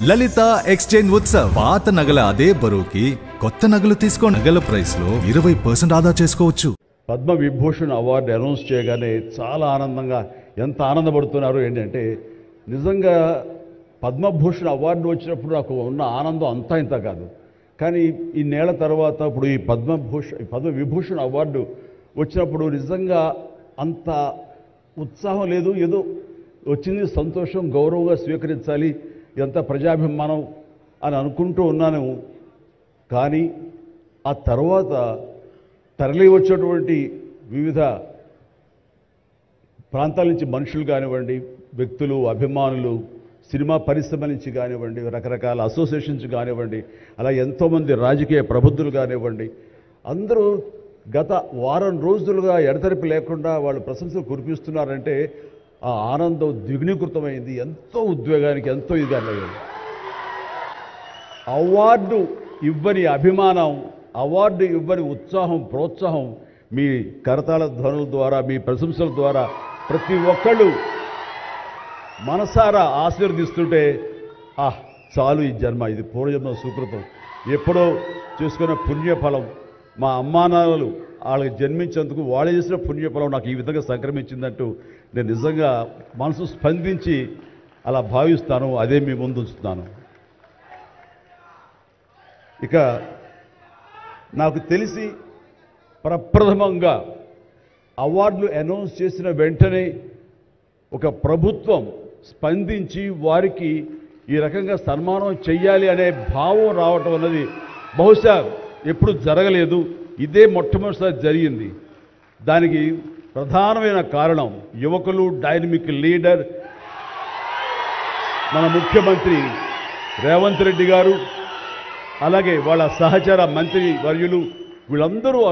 లలిత exchange Utsav పాత నగల అదే బరువుకి కొత్త నగలు తీసుకో నగల ప్రైస్ లో 20% ఆదా చేసుకోవచ్చు. పద్మ విభూషణ్ అవార్డు అనౌన్స్ చేయగానే చాలా ఆనందంగా ఎంత ఆనందపడుతున్నారు ఏంటంటే నిజంగా పద్మభూషణ్ అవార్డు వచ్చినప్పుడు నాకు ఉన్న ఆనందం అంతా ఇంత కాదు. కానీ ఈ నేల తర్వాత ఇప్పుడు ఈ పద్మ విభూషణ్ అవార్డు వచ్చినప్పుడు నిజంగా అంత ఉత్సాహం లేదు. ఏదో వచ్చింది, సంతోషం, గౌరవంగా స్వీకరించాలి, ఎంత ప్రజాభిమానం అని అనుకుంటూ ఉన్నాను. కానీ ఆ తర్వాత తరలి వచ్చేటువంటి వివిధ ప్రాంతాల నుంచి మనుషులు కానివ్వండి, వ్యక్తులు, అభిమానులు, సినిమా పరిశ్రమ నుంచి కానివ్వండి, రకరకాల అసోసియేషన్స్ కానివ్వండి, అలా ఎంతోమంది రాజకీయ ప్రబుద్ధులు కానివ్వండి, అందరూ గత వారం రోజులుగా ఎడతెరిపి లేకుండా వాళ్ళు ప్రశంసలు కురిపిస్తున్నారంటే ఆ ఆనందం ద్విగుణీకృతమైంది. ఎంతో ఉద్వేగానికి ఎంతో ఇదిగా అయ్యింది. అవార్డు ఇవ్వని అభిమానం, అవార్డు ఇవ్వని ఉత్సాహం, ప్రోత్సాహం మీ కరతాళ ధ్వనుల ద్వారా, మీ ప్రశంసల ద్వారా ప్రతి ఒక్కళ్ళు మనసారా ఆశీర్వదిస్తుంటే చాలు, ఈ జన్మ, ఇది పూర్వజన్మ సుకృతం, ఎప్పుడో చేసుకున్న పుణ్యఫలం, మా అమ్మానాన్నలు వాళ్ళకి జన్మించేందుకు వాళ్ళు చేసిన పుణ్యఫలం నాకు ఈ విధంగా సంక్రమించిందంటూ నేను నిజంగా మనసు స్పందించి అలా భావిస్తాను. అదే మీ ముందు ఉంచుతున్నాను. ఇక నాకు తెలిసి ప్రప్రథమంగా అవార్డులు అనౌన్స్ చేసిన వెంటనే ఒక ప్రభుత్వం స్పందించి వారికి ఈ రకంగా సన్మానం చెయ్యాలి అనే భావం రావటం అన్నది బహుశా ఎప్పుడు జరగలేదు. ఇదే మొట్టమొదటిసారి జరిగింది. దానికి ప్రధానమైన కారణం యువకులు, డైనమిక్ లీడర్, మన ముఖ్యమంత్రి రేవంత్ రెడ్డి గారు, అలాగే వాళ్ళ సహచర మంత్రి వర్యులు, వీళ్ళందరూ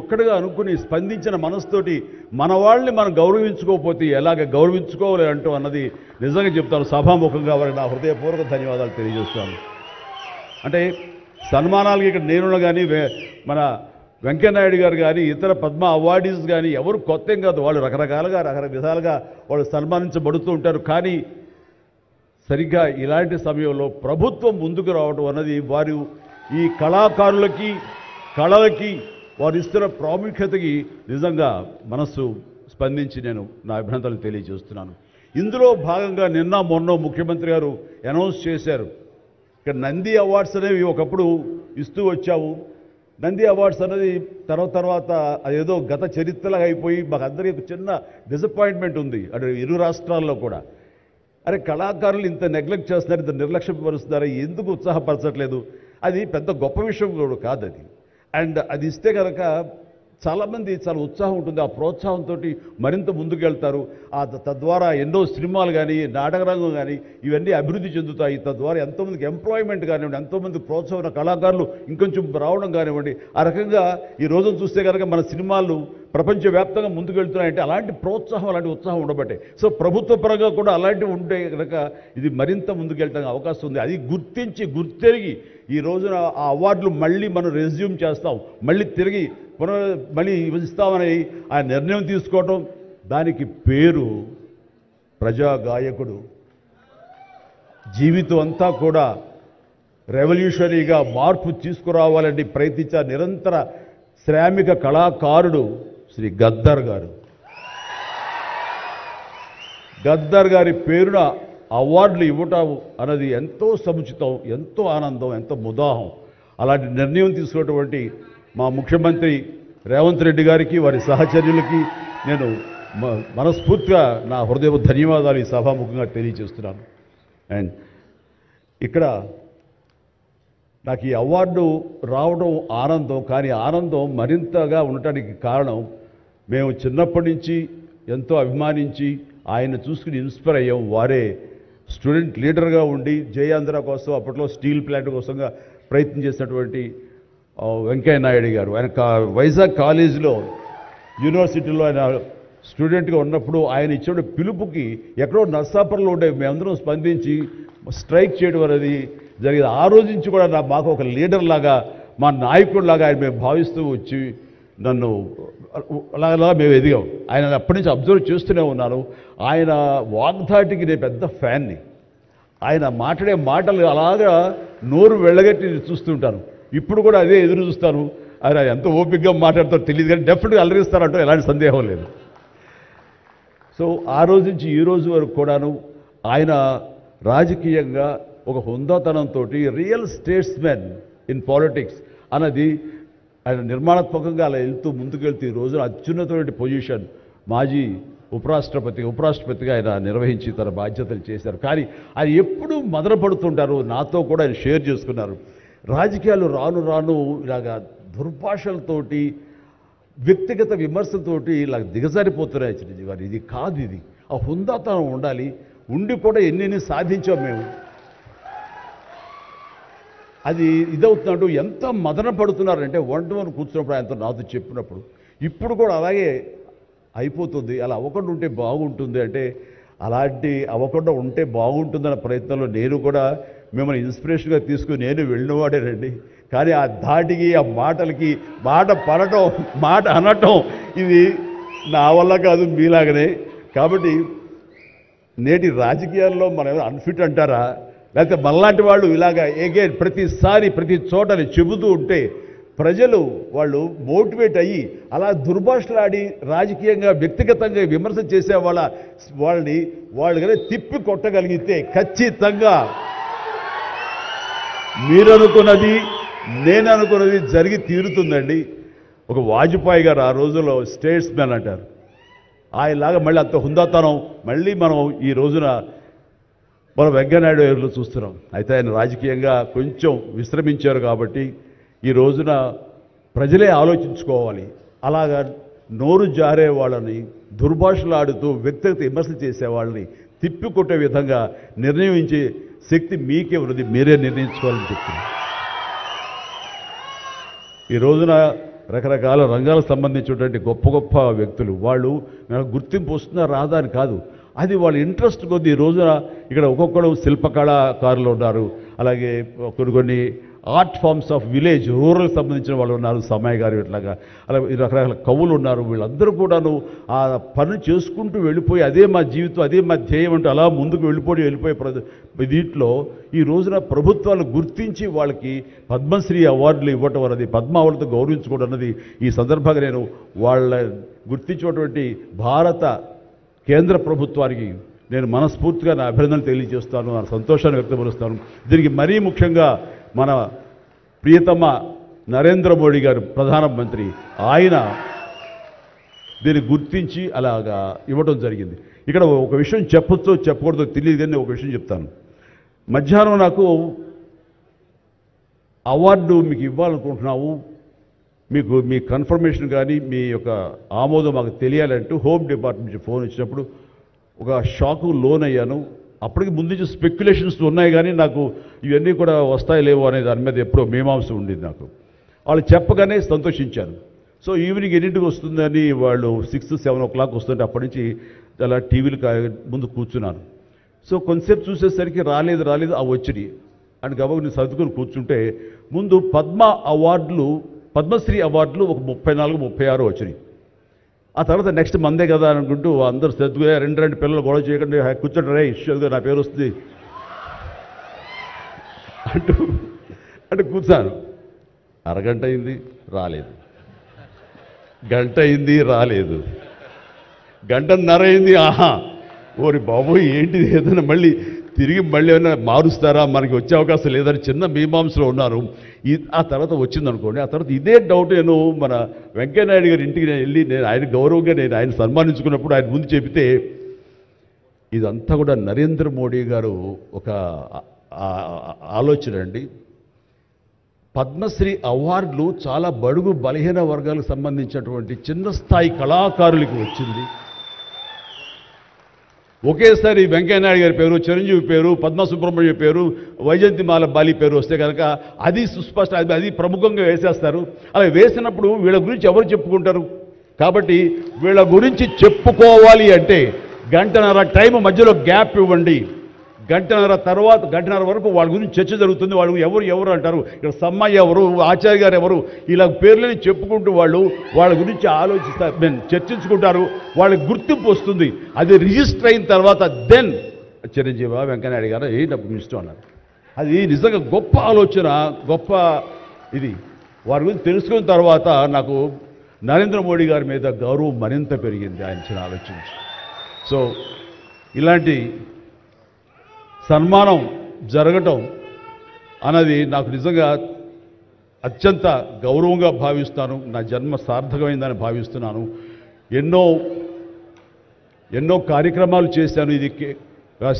ఒక్కడిగా అనుకుని స్పందించిన మనసుతోటి మన వాళ్ళని మనం గౌరవించుకోకపోతే ఎలాగ గౌరవించుకోవాలి అంటూ అన్నది నిజంగా చెప్తాను. సభాముఖంగా వారికి నా హృదయపూర్వక ధన్యవాదాలు తెలియజేస్తాను. అంటే సన్మానాలకి ఇక్కడ నేను కానీ, మన వెంకయ్యనాయుడు గారు కానీ, ఇతర పద్మ అవార్డీస్ కానీ ఎవరు కొత్త ఏం కాదు. వాళ్ళు రకరకాలుగా విధాలుగా వాళ్ళు సన్మానించబడుతూ ఉంటారు. కానీ సరిగ్గా ఇలాంటి సమయంలో ప్రభుత్వం ముందుకు రావడం అన్నది వారు ఈ కళాకారులకి, కళలకి వారు ఇస్తున్న ప్రాముఖ్యతకి నిజంగా మనస్సు స్పందించి నేను నా అభినందనలు తెలియజేస్తున్నాను. ఇందులో భాగంగా నిన్న మొన్న ముఖ్యమంత్రి గారు అనౌన్స్ చేశారు. ఇక్కడ నంది అవార్డ్స్ అనేవి ఒకప్పుడు ఇస్తూ వచ్చాము. నంది అవార్డ్స్ అనేది తర్వాత అదేదో గత చరిత్రలాగా అయిపోయి మాకు అందరికీ చిన్న డిసప్పాయింట్మెంట్ ఉంది అంటే ఇరు రాష్ట్రాల్లో కూడా. అరే, కళాకారులు ఇంత నెగ్లెక్ట్ చేస్తున్నారు, ఇంత నిర్లక్ష్యపరుస్తున్నారు, ఎందుకు ఉత్సాహపరచట్లేదు? అది పెద్ద గొప్ప విషయం కూడా కాదు అది. అండ్ అది ఇస్తే కనుక చాలామంది చాలా ఉత్సాహం ఉంటుంది. ఆ ప్రోత్సాహంతో మరింత ముందుకెళ్తారు. తద్వారా ఎన్నో సినిమాలు కానీ, నాటకరంగం కానీ ఇవన్నీ అభివృద్ధి చెందుతాయి. తద్వారా ఎంతోమందికి ఎంప్లాయ్మెంట్ కానివ్వండి, ఎంతోమంది ప్రోత్సాహం కళాకారులు ఇంకొంచెం రావడం కానివ్వండి. ఆ రకంగా ఈ రోజును చూస్తే కనుక మన సినిమాలు ప్రపంచవ్యాప్తంగా ముందుకెళ్తున్నాయంటే అలాంటి ప్రోత్సాహం, అలాంటి ఉత్సాహం ఉండబట్టే. సో ప్రభుత్వ పరంగా కూడా అలాంటివి ఉంటే కనుక ఇది మరింత ముందుకెళ్ళడానికి అవకాశం ఉంది. అది గుర్తెరిగి ఈ రోజున ఆ అవార్డులు మళ్ళీ మనం రెజ్యూమ్ చేస్తాం, మళ్ళీ తిరిగి మళ్ళీ ఇస్తామని ఆ నిర్ణయం తీసుకోవటం, దానికి పేరు ప్రజాగాయకుడు. జీవితం అంతా కూడా రెవల్యూషనరీగా మార్పు తీసుకురావాలని ప్రయత్నించే నిరంతర శ్రామిక కళాకారుడు శ్రీ గద్దర్ గారు. గద్దర్ గారి పేరున అవార్డులు ఇవ్వటం అన్నది ఎంతో సముచితం, ఎంతో ఆనందం, ఎంతో ముదాహం. అలాంటి నిర్ణయం తీసుకున్నటువంటి మా ముఖ్యమంత్రి రేవంత్ రెడ్డి గారికి, వారి సహచర్యులకి నేను మనస్ఫూర్తిగా నా హృదయ ధన్యవాదాలు ఈ సభాముఖంగా తెలియజేస్తున్నాను. అండ్ ఇక్కడ నాకు ఈ అవార్డు రావడం ఆనందం, కానీ ఆనందం మరింతగా ఉండటానికి కారణం మేము చిన్నప్పటి నుంచి ఎంతో అభిమానించి ఆయన చూసుకుని ఇన్స్పైర్ అయ్యాం. వారే స్టూడెంట్ లీడర్గా ఉండి జయాంధ్ర కోసం, అప్పట్లో స్టీల్ ప్లాంట్ కోసంగా ప్రయత్నం చేసినటువంటి వెంకయ్యనాయుడు గారు. ఆయన వైజాగ్ కాలేజీలో, యూనివర్సిటీలో ఆయన స్టూడెంట్గా ఉన్నప్పుడు ఆయన ఇచ్చిన పిలుపుకి ఎక్కడో నర్సాపురంలో ఉండే మేమందరం స్పందించి స్ట్రైక్ చేయడం అనేది జరిగింది. ఆ రోజు నుంచి కూడా మాకు ఒక లీడర్ లాగా, మా నాయకుడిలాగా ఆయన మేము భావిస్తూ వచ్చి నన్ను అలా మేము ఎదిగాం. ఆయన అప్పటి నుంచి అబ్జర్వ్ చేస్తూనే ఉన్నాను. ఆయన వాగ్ధాటికి నేను పెద్ద ఫ్యాన్ని. ఆయన మాట్లాడే మాటలు అలాగా నోరు వెళ్ళగట్టి చూస్తుంటాను. ఇప్పుడు కూడా అదే ఎదురు చూస్తాను. ఆయన ఎంత ఓపికగా మాట్లాడతారో తెలియదు, కానీ డెఫినెట్గా అలరిస్తారంటూ ఎలాంటి సందేహం లేదు. సో ఆ రోజు నుంచి ఈ రోజు వరకు కూడాను ఆయన రాజకీయంగా ఒక హుందాతనంతో రియల్ స్టేట్స్మెన్ ఇన్ పాలిటిక్స్ అన్నది ఆయన నిర్మాణాత్మకంగా అలా ముందుకెళ్తూ ఈ రోజున అత్యున్నతమైన పొజిషన్ మాజీ ఉపరాష్ట్రపతిగా ఆయన నిర్వహించి తన బాధ్యతలు చేశారు. కానీ ఆయన ఎప్పుడూ మదనపడుతుంటారు. నాతో కూడా ఆయన షేర్ చేసుకున్నారు. రాజకీయాలు రాను రాను ఇలాగా దుర్భాషలతోటి వ్యక్తిగత విమర్శలతోటి ఇలా దిగజారిపోతున్నాయి చిరంజీవి గారు. ఇది కాదు, ఇది ఆ హుందాతనం ఉండాలి. ఉండి కూడా ఎన్ని సాధించాం మేము. అది ఇదవుతున్నట్టు ఎంత మదన పడుతున్నారంటే వన్ కూర్చున్నప్పుడు ఆయనతో నాతో చెప్పినప్పుడు ఇప్పుడు కూడా అలాగే అయిపోతుంది. అలా అవ్వకుండా ఉంటే బాగుంటుంది అంటే అలాంటి అవ్వకుండా ఉంటే బాగుంటుందన్న ప్రయత్నంలో నేను కూడా మిమ్మల్ని ఇన్స్పిరేషన్గా తీసుకుని నేను వెళ్ళినవాడేనండి. కానీ ఆ ధాటికి ఆ మాటలకి మాట పడటం మాట అనటం ఇది నా వల్ల కాదు, మీలాగనే. కాబట్టి నేటి రాజకీయాల్లో మనం అన్ఫిట్ అంటారా, లేకపోతే మనలాంటి వాళ్ళు ఇలాగా ఎగైన్ ప్రతిసారి ప్రతి చోటని చెబుతూ ఉంటే ప్రజలు వాళ్ళు మోటివేట్ అయ్యి అలా దుర్భాషలాడి రాజకీయంగా వ్యక్తిగతంగా విమర్శ చేసే వాళ్ళని కానీ తిప్పి కొట్టగలిగితే ఖచ్చితంగా మీరనుకున్నది నేను అనుకున్నది జరిగి తీరుతుందండి. ఒక వాజ్పేయి గారు ఆ రోజుల్లో స్టేట్స్ మ్యాన్ అంటారు. ఆయనలాగా మళ్ళీ అంత హుందాతనం మళ్ళీ మనం ఈ రోజున మనం వెంకయ్యనాయుడు గారిలో చూస్తున్నాం. అయితే ఆయన రాజకీయంగా కొంచెం విశ్రమించారు కాబట్టి ఈ రోజున ప్రజలే ఆలోచించుకోవాలి. అలాగా నోరు జారే వాళ్ళని దుర్భాషలాడుతూ వ్యక్తిగత విమర్శలు చేసేవాళ్ళని తిప్పికొట్టే విధంగా నిర్ణయించే శక్తి మీకే ఉన్నది, మీరే నిర్ణయించుకోవాలని చెప్తున్నారు. ఈ రోజున రకరకాల రంగాలకు సంబంధించినటువంటి గొప్ప గొప్ప వ్యక్తులు వాళ్ళు గుర్తింపు వస్తుందా రాదా అని కాదు, అది వాళ్ళ ఇంట్రెస్ట్ కొద్ది. ఈ రోజున ఇక్కడ ఒక్కొక్కరు శిల్పకళాకారులు ఉన్నారు, అలాగే కొన్ని ఆర్ట్ ఫార్మ్స్ ఆఫ్ విలేజ్ రూరల్కి సంబంధించిన వాళ్ళు ఉన్నారు, సమయ గారు ఇట్లాగా అలాగే రకరకాల కవులు ఉన్నారు. వీళ్ళందరూ కూడాను ఆ పని చేసుకుంటూ వెళ్ళిపోయి అదే మా జీవితం అదే మా ధ్యేయం అంటూ అలా ముందుకు వెళ్ళిపోయే దీంట్లో ఈ రోజున ప్రభుత్వాలు గుర్తించి వాళ్ళకి పద్మశ్రీ అవార్డులు ఇవ్వటం అన్నది, పద్మ అవార్డుతో గౌరవించుకోవడం అన్నది ఈ సందర్భంగా నేను వాళ్ళ గుర్తించినటువంటి భారత కేంద్ర ప్రభుత్వానికి నేను మనస్ఫూర్తిగా నా అభినందనలు తెలియజేస్తాను, నా సంతోషాన్ని వ్యక్తపరుస్తాను. దీనికి మరీ ముఖ్యంగా మన ప్రియతమ నరేంద్ర మోడీ గారు ప్రధానమంత్రి, ఆయన దీన్ని గుర్తించి అలాగా ఇవ్వడం జరిగింది. ఇక్కడ ఒక విషయం చెప్పొచ్చో చెప్పకూడదో తెలియదు, కానీ ఒక విషయం చెప్తాను. మధ్యాహ్నం నాకు అవార్డు మీకు ఇవ్వాలనుకుంటున్నాము, మీకు మీ కన్ఫర్మేషన్ కానీ మీ యొక్క ఆమోదం మాకు తెలియాలంటూ హోమ్ డిపార్ట్మెంట్ నుంచి ఫోన్ ఇచ్చినప్పుడు ఒక షాకు లోన్ అయ్యాను. అప్పటికి ముందు నుంచి స్పెక్యులేషన్స్ ఉన్నాయి, కానీ నాకు ఇవన్నీ కూడా వస్తాయి లేవో అనే దాని మీద ఎప్పుడో మీమాంస ఉండేది నాకు. వాళ్ళు చెప్పగానే సంతోషించాను. సో ఈవినింగ్ ఎన్నింటికి వస్తుందని వాళ్ళు 6-7 o'clock వస్తుంటే అప్పటి నుంచి అలా టీవీలు ముందు కూర్చున్నాను. సో కొంతసేపు చూసేసరికి రాలేదు ఆ వచ్చినాయి అని కాబట్టి నేను సర్దుకొని కూర్చుంటే ముందు పద్మశ్రీ అవార్డులు ఒక 34-36 వచ్చినాయి. ఆ తర్వాత నెక్స్ట్ మందే కదా అనుకుంటూ అందరూ సర్దుగా రెండు పిల్లలు గొడవ చేయకుండా కూర్చోండి రే ఇష్యూగా నా పేరు వస్తుంది అంటూ కూర్చాను. అరగంట అయింది రాలేదు, గంట అయింది రాలేదు, గంటన్నర అయింది. ఓరి బాబోయ్ ఏంటిది, ఏదైనా మళ్ళీ ఏమైనా మారుస్తారా, మనకి వచ్చే అవకాశం లేదని చిన్న మీమాంసలో ఉన్నారు. ఆ తర్వాత వచ్చిందనుకోండి, ఆ తర్వాత ఇదే డౌట్ నేను మన వెంకయ్యనాయుడు గారి ఇంటికి వెళ్ళి నేను ఆయన గౌరవంగా ఆయన సన్మానించుకున్నప్పుడు ఆయన ముందు చెబితే ఇదంతా కూడా నరేంద్ర మోడీ గారు ఒక ఆలోచన అండి. పద్మశ్రీ అవార్డులు చాలా బడుగు బలహీన వర్గాలకు సంబంధించినటువంటి చిన్న స్థాయి కళాకారులకు వచ్చింది. ఒకేసారి వెంకయ్యనాయుడు గారి పేరు, చిరంజీవి పేరు, పద్మ సుబ్రహ్మణ్యం పేరు, వైజయంతిమాల బాలి పేరు వస్తే కనుక అది సుస్పష్ట, అది ప్రముఖంగా వేసేస్తారు. అలా వేసినప్పుడు వీళ్ళ గురించి ఎవరు చెప్పుకుంటారు? కాబట్టి వీళ్ళ గురించి చెప్పుకోవాలి అంటే గంటన్నర టైం మధ్యలో గ్యాప్ ఇవ్వండి. గంటన్నర వరకు వాళ్ళ గురించి చర్చ జరుగుతుంది. వాళ్ళు ఎవరు అంటారు, ఇక్కడ సమ్మయ్య ఎవరు, ఆచార్య గారు ఎవరు, ఇలా పేర్లని చెప్పుకుంటూ వాళ్ళ గురించి ఆలోచిస్తారు, చర్చించుకుంటారు. వాళ్ళకి గుర్తింపు వస్తుంది. అది రిజిస్టర్ అయిన తర్వాత దెన్ చిరంజీవి వెంకయ్యనాయుడు గారు ఏ డబ్బు ఇష్టం అన్నారు. అది నిజంగా గొప్ప ఆలోచన, గొప్ప ఇది. వారి గురించి తెలుసుకున్న తర్వాత నాకు నరేంద్ర మోడీ గారి మీద గౌరవం మరింత పెరిగింది ఆయన చిన్న ఆలోచించి. సో ఇలాంటి సన్మానం జరగటం అన్నది నాకు నిజంగా అత్యంత గౌరవంగా భావిస్తాను. నా జన్మ సార్థకమైందని భావిస్తున్నాను. ఎన్నో కార్యక్రమాలు చేశాను. ఇది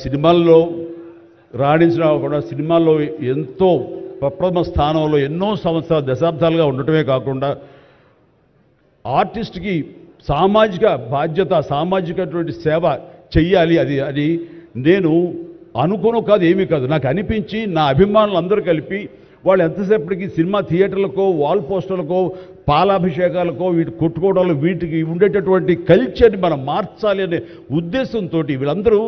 సినిమాల్లో రాణించిన కూడా సినిమాల్లో ఎంతో ప్రప్రథమ స్థానంలో ఎన్నో సంవత్సరాలు దశాబ్దాలుగా ఉండటమే కాకుండా ఆర్టిస్ట్కి సామాజిక బాధ్యత, సామాజికటువంటి సేవ చెయ్యాలి. అది నేను అనుకోను కాదు, ఏమీ కాదు, నాకు అనిపించి నా అభిమానులు అందరూ కలిపి వాళ్ళు ఎంతసేపటికి సినిమా థియేటర్లకో వాల్ పోస్టర్లకో పాలాభిషేకాలకో వీటి కొట్టుకోవడాలు వీటికి ఉండేటటువంటి కల్చర్ని మనం మార్చాలి అనే ఉద్దేశంతో వీళ్ళందరూ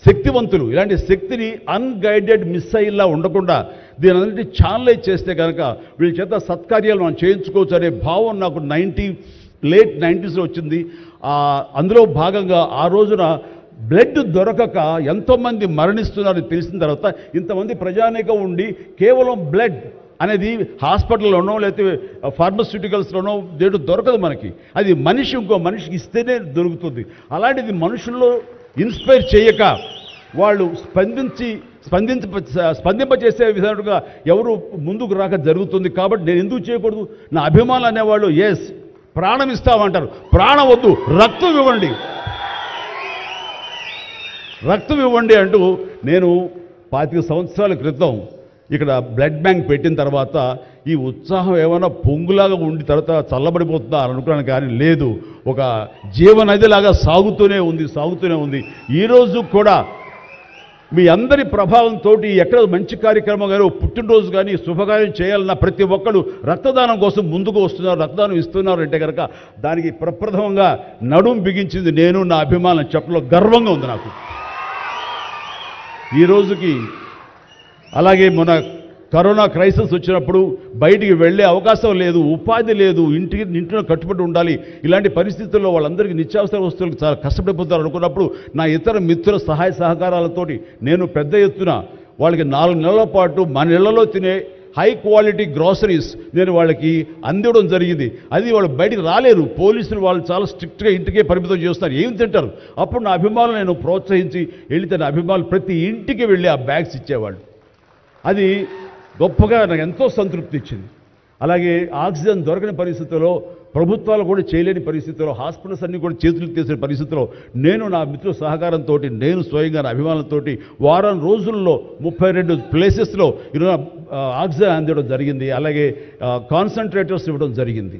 శక్తివంతులు. ఇలాంటి శక్తిని అన్గైడెడ్ మిస్సైల్లా ఉండకుండా దీని అన్నింటి ఛానలైజ్ చేస్తే కనుక వీళ్ళ చేత సత్కార్యాలు మనం చేయించుకోవచ్చు అనే భావం నాకు లేట్ 90s వచ్చింది. అందులో భాగంగా ఆ రోజున బ్లడ్ దొరకక ఎంతోమంది మరణిస్తున్నారని తెలిసిన తర్వాత ఇంతమంది ప్రజానీకం ఉండి కేవలం బ్లడ్ అనేది హాస్పిటల్లోనో లేకపోతే ఫార్మస్యూటికల్స్లోనో దేడు దొరకదు మనకి. అది మనిషి ఇంకో మనిషికి ఇస్తేనే దొరుకుతుంది. అలాంటిది మనుషుల్లో ఇన్స్పైర్ చేయక వాళ్ళు స్పందింపచేసే విధంగా ఎవరు ముందుకు రాక జరుగుతుంది. కాబట్టి నేను ఎందుకు చేయకూడదు? నా అభిమానులు అనేవాళ్ళు ప్రాణం ఇస్తామంటారు. ప్రాణం వద్దు, రక్తం ఇవ్వండి, రక్తం ఇవ్వండి అంటూ నేను 25 సంవత్సరాల క్రితం ఇక్కడ బ్లడ్ బ్యాంక్ పెట్టిన తర్వాత ఈ ఉత్సాహం ఏమైనా పొంగులాగా ఉండి తర్వాత చల్లబడిపోతుందా అని అనుకున్నాను. కానీ లేదు, ఒక జీవనదిలాగా సాగుతూనే ఉంది. ఈరోజు కూడా మీ అందరి ప్రభావంతో ఎక్కడ మంచి కార్యక్రమం కానీ పుట్టినరోజు కానీ శుభకార్యం చేయాలన్న ప్రతి ఒక్కరు రక్తదానం కోసం ముందుకు వస్తున్నారు, రక్తదానం ఇస్తున్నారు అంటే కనుక దానికి ప్రప్రథమంగా నడుం బిగించింది నేను, నా అభిమానులు చెప్పడంలో గర్వంగా ఉంది నాకు ఈ రోజుకి. అలాగే మన కరోనా క్రైసిస్ వచ్చినప్పుడు బయటికి వెళ్ళే అవకాశం లేదు, ఉపాధి లేదు, ఇంట్లో కట్టుబడి ఉండాలి. ఇలాంటి పరిస్థితుల్లో వాళ్ళందరికీ నిత్యావసర వస్తువులకు చాలా కష్టపడిపోతారు అనుకున్నప్పుడు నా ఇతర మిత్రుల సహాయ సహకారాలతోటి నేను పెద్ద ఎత్తున వాళ్ళకి 4 నెలల పాటు మన ఇళ్లలో తినే హై క్వాలిటీ గ్రాసరీస్ నేను వాళ్ళకి అందివ్వడం జరిగింది. అది వాళ్ళు బయటికి రాలేరు, పోలీసులు వాళ్ళు చాలా స్ట్రిక్ట్గా ఇంటికే పరిమితం చేస్తారు, ఏం తింటారు. అప్పుడు నా అభిమానులు నేను ప్రోత్సహించి వెళితే నా అభిమానులు ప్రతి ఇంటికి వెళ్ళి ఆ బ్యాగ్స్ ఇచ్చేవాళ్ళు. అది గొప్పగా నాకు ఎంతో సంతృప్తి ఇచ్చింది. అలాగే ఆక్సిజన్ దొరకని పరిస్థితుల్లో, ప్రభుత్వాలు కూడా చేయలేని పరిస్థితుల్లో, హాస్పిటల్స్ అన్నీ కూడా చేతులు తీసిన పరిస్థితుల్లో నేను నా మిత్రుల సహకారంతో నేను స్వయంగా నా అభిమానులతో వారం రోజుల్లో 32 ప్లేసెస్లో ఆక్సిజన్ అందివ్వడం జరిగింది. అలాగే కాన్సన్ట్రేటర్స్ ఇవ్వడం జరిగింది.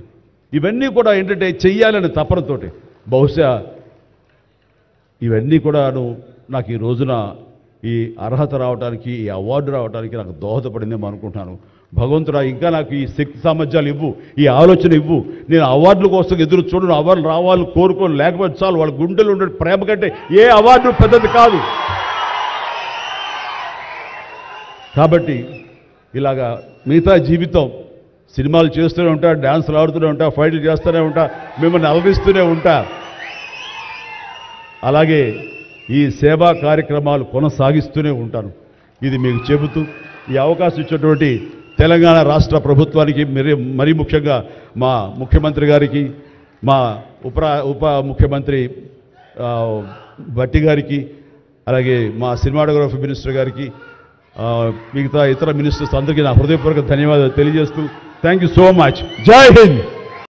ఇవన్నీ కూడా ఏంటంటే చెయ్యాలని తపనతోటి. బహుశా ఇవన్నీ కూడాను నాకు ఈ రోజున ఈ అర్హత రావడానికి, ఈ అవార్డు రావడానికి నాకు దోహదపడిందేమో అనుకుంటున్నాను. భగవంతుడా ఇంకా నాకు ఈ శక్తి సామర్థ్యాలు ఇవ్వు, ఈ ఆలోచన ఇవ్వు. నేను అవార్డుల కోసం ఎదురు చూడను, అవార్డులు రావాలని కోరుకోను. లేకపోతే చాలు, వాళ్ళ గుండెలు ఉండే ప్రేమ కంటే ఏ అవార్డు పెద్దది కాదు. కాబట్టి ఇలాగా మిగతా జీవితం సినిమాలు చేస్తూనే ఉంటా, డ్యాన్సులు ఆడుతూనే ఉంటా, ఫైట్లు చేస్తూనే ఉంటా, మిమ్మల్ని అలరిస్తూనే ఉంటా. అలాగే ఈ సేవా కార్యక్రమాలు కొనసాగిస్తూనే ఉంటాను. ఇది మీకు చెబుతూ ఈ అవకాశం ఇచ్చినటువంటి తెలంగాణ రాష్ట్ర ప్రభుత్వానికి, మరీ ముఖ్యంగా మా ముఖ్యమంత్రి గారికి, మా ఉప ముఖ్యమంత్రి భట్టి గారికి, అలాగే మా సినిమాటోగ్రఫీ మినిస్టర్ గారికి, మిగతా ఇతర మినిస్టర్స్ అందరికీ నా హృదయపూర్వక ధన్యవాదాలు తెలియజేస్తూ థ్యాంక్ యూ సో మచ్. జై హింద్.